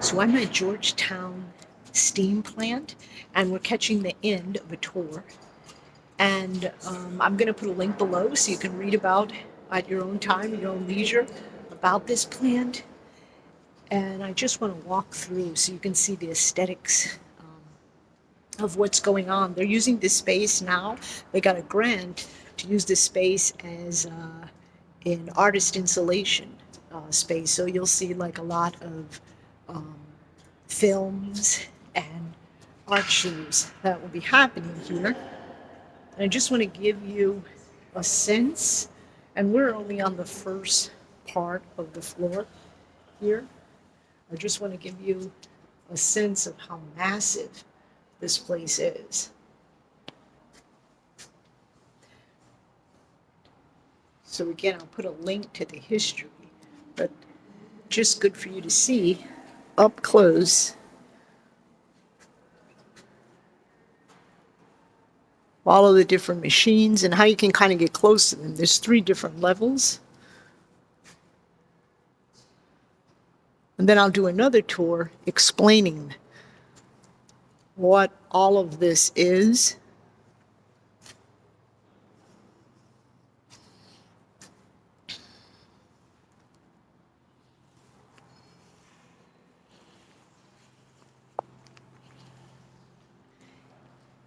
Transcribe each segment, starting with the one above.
So I'm at Georgetown steam plant, and we're catching the end of a tour. And I'm going to put a link below so you can read about at your own time, your own leisure, about this plant. And I just want to walk through so you can see the aesthetics of what's going on. They're using this space now. They got a grant to use this space as an artist installation space. So you'll see like a lot of um, films and art shows that will be happening here. And I just want to give you a sense, and we're only on the first part of the floor here. I just want to give you a sense of how massive this place is. So again, I'll put a link to the history, but just good for you to see up close all of the different machines and how you can kind of get close to them. There's 3 different levels. And then I'll do another tour explaining what all of this is.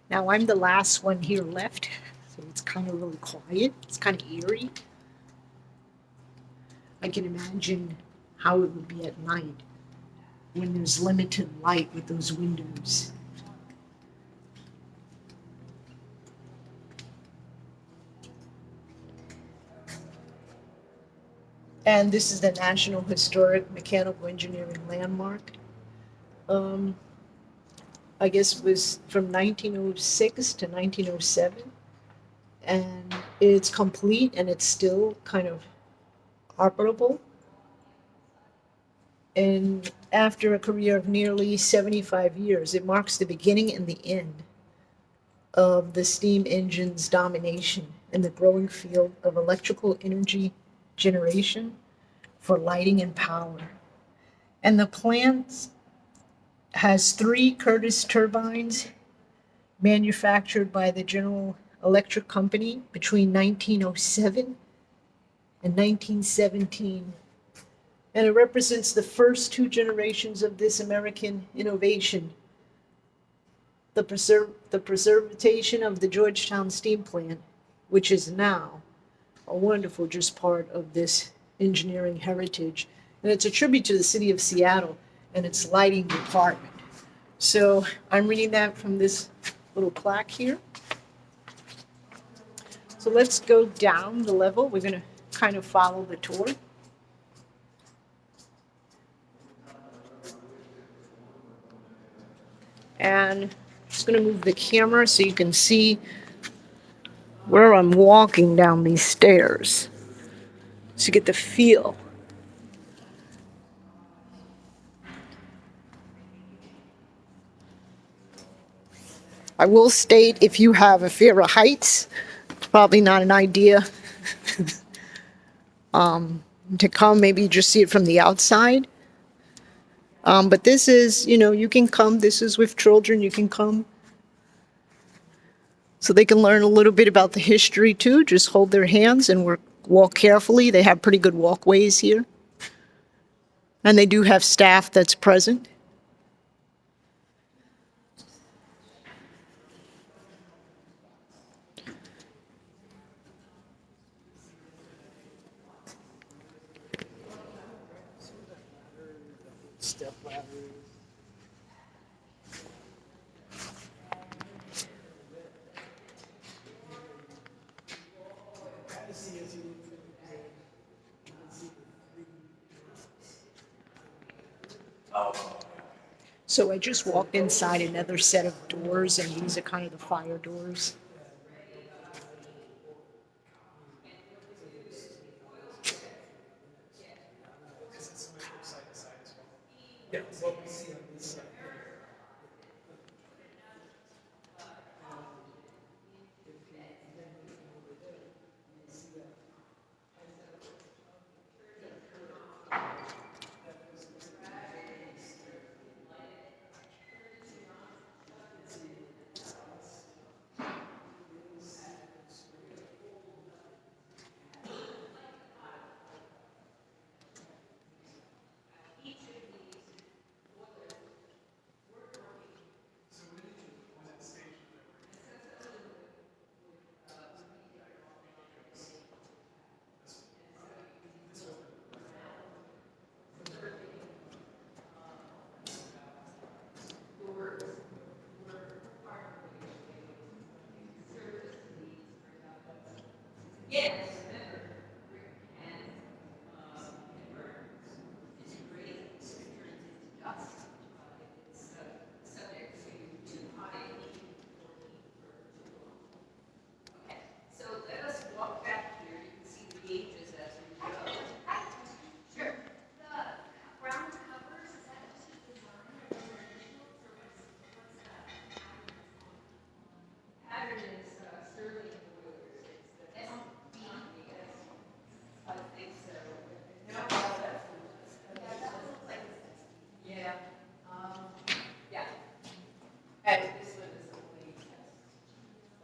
Now I'm the last one here left, so it's kind of really quiet. It's kind of eerie. I can imagine how it would be at night when there's limited light with those windows. And this is the National Historic Mechanical Engineering Landmark. I guess it was from 1906 to 1907. And it's complete and it's still kind of operable. And after a career of nearly 75 years, it marks the beginning and the end of the steam engine's domination in the growing field of electrical energy generation for lighting and power. And the plant has 3 Curtiss turbines manufactured by the General Electric Company between 1907 and 1917. And it represents the first 2 generations of this American innovation, the preservation of the Georgetown steam plant, which is now a wonderful just part of this engineering heritage. And it's a tribute to the city of Seattle and its lighting department. So I'm reading that from this little plaque here. So let's go down the level. We're going to kind of follow the tour. And I'm just going to move the camera so you can see where I'm walking down these stairs, so you get the feel. I will state, if you have a fear of heights, it's probably not an idea to come. Maybe just see it from the outside. But this is, you can come. This is with children. You can come so they can learn a little bit about the history too. Just hold their hands and walk carefully. They have pretty good walkways here. And they do have staff that's present. Step ladders. So I just walked inside another set of doors, and these are kind of the fire doors. Yes, remember, and it burns. It's great, it turns into dust. It's subject to too high heat or heat for too long. Okay, so let us walk back here. You can see the gauges as we go. Sure. The brown covers, is that just a design or those are originals or what's the Pattern is Sterling Boilers. It's the company. I think so. No, yeah. Yeah. And this one is the plain test.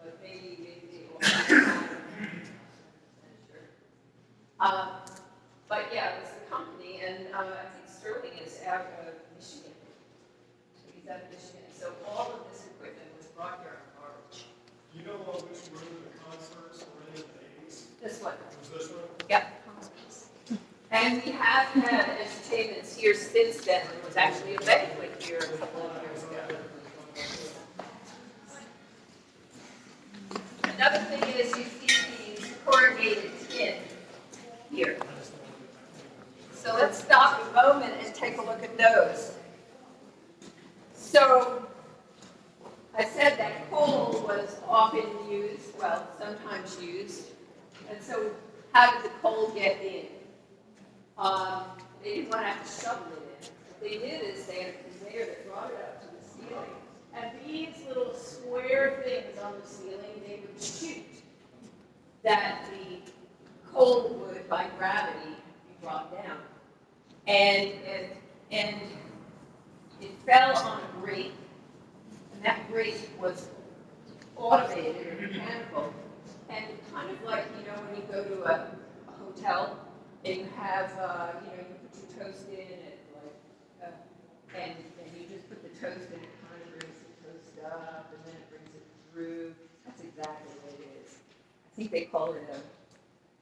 But maybe they will have sure. But yeah, it's the company, and I think Sterling is out of Michigan. He's out of Michigan. So all of this equipment was brought here on barge. You know which room the concerts were in the 80s? This one. Was this one? Yep. And we have had entertainments here since then. There was actually a banquet here a couple of years ago. Another thing is you see these corrugated tin here. So let's stop a moment and take a look at those. So I said that coal was often used, well, sometimes used. And so how did the coal get in? They didn't want to have to shovel it in. What they did is they had a conveyor that brought it up to the ceiling. And these little square things on the ceiling, they would shoot that the coal would, by gravity, be brought down. And it fell on a grate. And that grate was automated or mechanical. And kind of like, when you go to a hotel and you have, you put your toast in it, like, and you just put the toast in, it kind of brings the toast up, and then it brings it through. That's exactly what it is. I think they call it a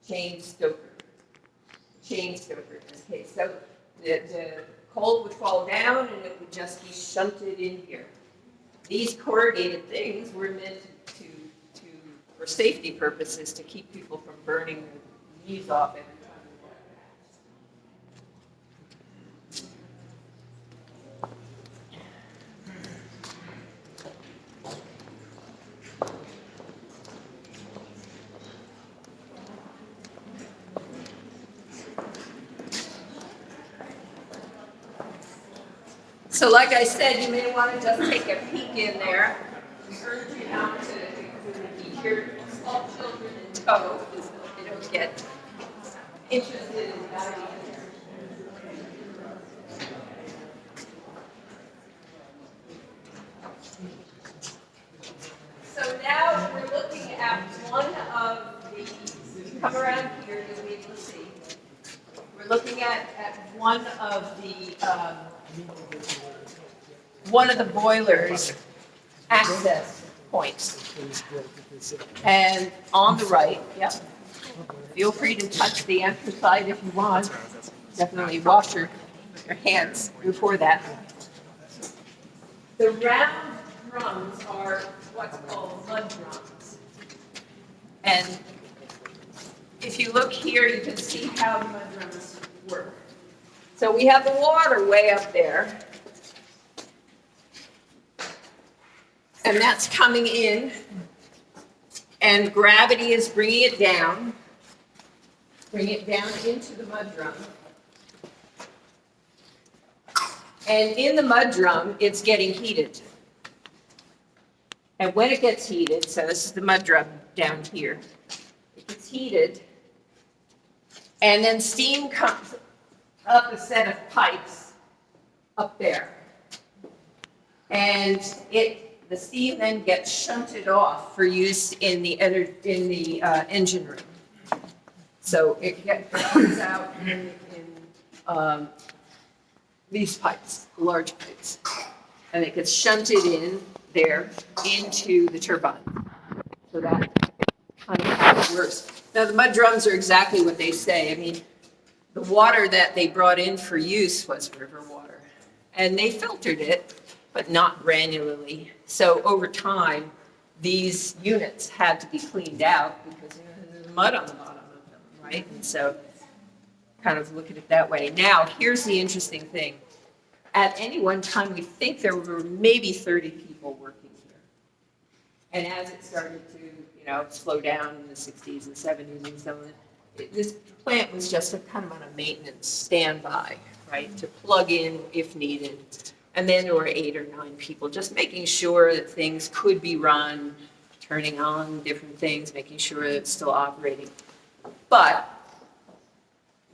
chain stoker. Chain stoker in this case. So the coal would fall down and it would just be shunted in here. These corrugated things were meant for safety purposes, to keep people from burning their knees off every time they walk past. So like I said, you may want to just take a peek in there. I urge you not to keep your small children in tow because they don't get interested in that either. So now we're looking at one of the, come around here, you'll be able to see. We're looking at one of the boilers access points. And on the right, yep, feel free to touch the anthracite if you want. Definitely wash your hands before that. The round drums are what's called mud drums. And if you look here, you can see how the mud drums work. So we have the water way up there. And that's coming in, and gravity is bringing it down into the mud drum. And in the mud drum, it's getting heated. And when it gets heated, so this is the mud drum down here, it gets heated, and then steam comes up a set of pipes up there. And the steam then gets shunted off for use in the engine room. So it comes out in these pipes, large pipes, and it gets shunted in there into the turbine. So that kind of how it works. Now the mud drums are exactly what they say. I mean, the water that they brought in for use was river water, and they filtered it, but not granularly. So over time, these units had to be cleaned out because the mud on the bottom of them, right? And so kind of look at it that way. Now, here's the interesting thing. At any one time, we think there were maybe 30 people working here. And as it started to, slow down in the 60s and 70s and so on, this plant was just kind of on a maintenance standby, right, to plug in if needed. And then there were 8 or 9 people just making sure that things could be run, turning on different things, making sure that it's still operating. But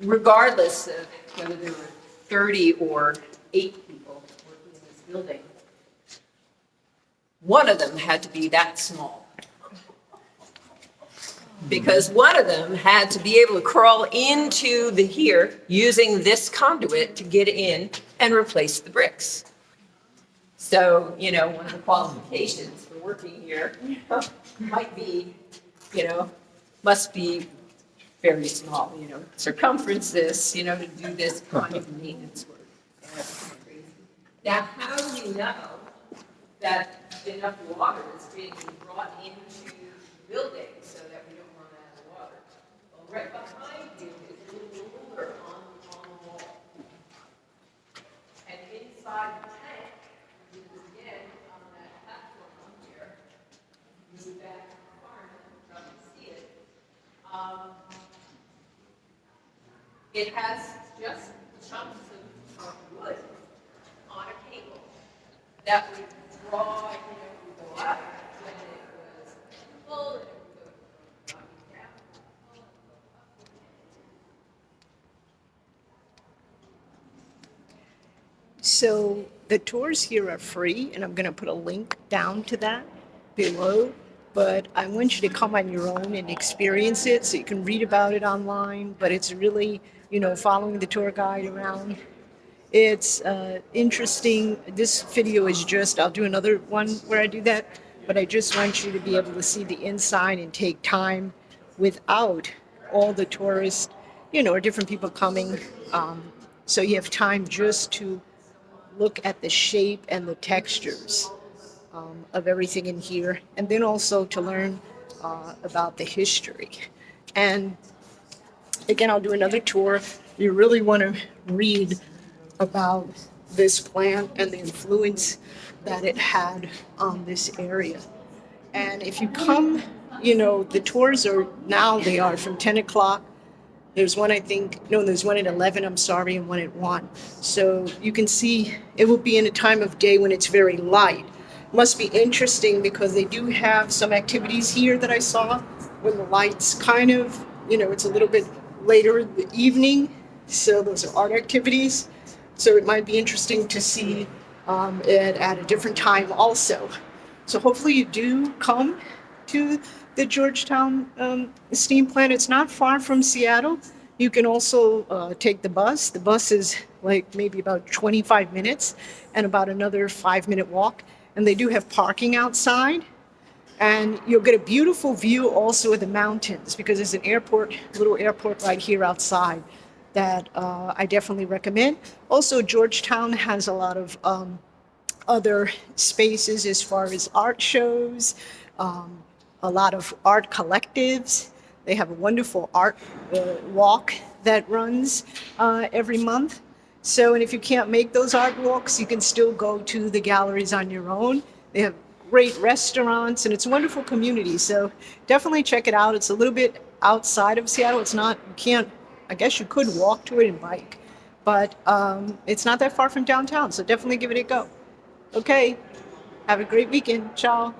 regardless of whether there were 30 or 8 people working in this building, one of them had to be that small. Because one of them had to be able to crawl into the here using this conduit to get in and replace the bricks. So, one of the qualifications for working here might be, must be very small, circumference this, to do this kind of maintenance work. Now, how do we know that enough water is being brought into the building so that we don't run out of water? Well, right behind you is a little ruler on the wall. And inside the tank, which is again on that platform up here, move back to the farm, you can see it. It has just chunks of wood on a cable that would draw, would go up when it was full, and it would go down. So the tours here are free, and I'm going to put a link down to that below. But I want you to come on your own and experience it, so you can read about it online. But it's really, following the tour guide around. It's interesting. This video is just, I'll do another one where I do that, but I just want you to be able to see the inside and take time without all the tourists, or different people coming. So you have time just to look at the shape and the textures of everything in here, and then also to learn about the history. And again, I'll do another tour. You really want to read about this plant and the influence that it had on this area. And if you come, the tours they are from 10 o'clock. There's one, there's one at 11, I'm sorry, and one at 1. So you can see it will be in a time of day when it's very light. Must be interesting because they do have some activities here that I saw when the lights kind of, it's a little bit later in the evening. So those are art activities. So it might be interesting to see it at a different time also. So hopefully you do come to the Georgetown steam plant. It's not far from Seattle. You can also take the bus. The bus is like maybe about 25 minutes and about another 5-minute walk. And they do have parking outside. And you'll get a beautiful view also of the mountains because there's an little airport right here outside that I definitely recommend. Also, Georgetown has a lot of other spaces as far as art shows, a lot of art collectives. They have a wonderful art walk that runs every month. So, and if you can't make those art walks, you can still go to the galleries on your own. They have great restaurants, and it's a wonderful community. So definitely check it out. It's a little bit outside of Seattle. I guess you could walk to it and bike, but it's not that far from downtown. So definitely give it a go. Okay, have a great weekend. Ciao.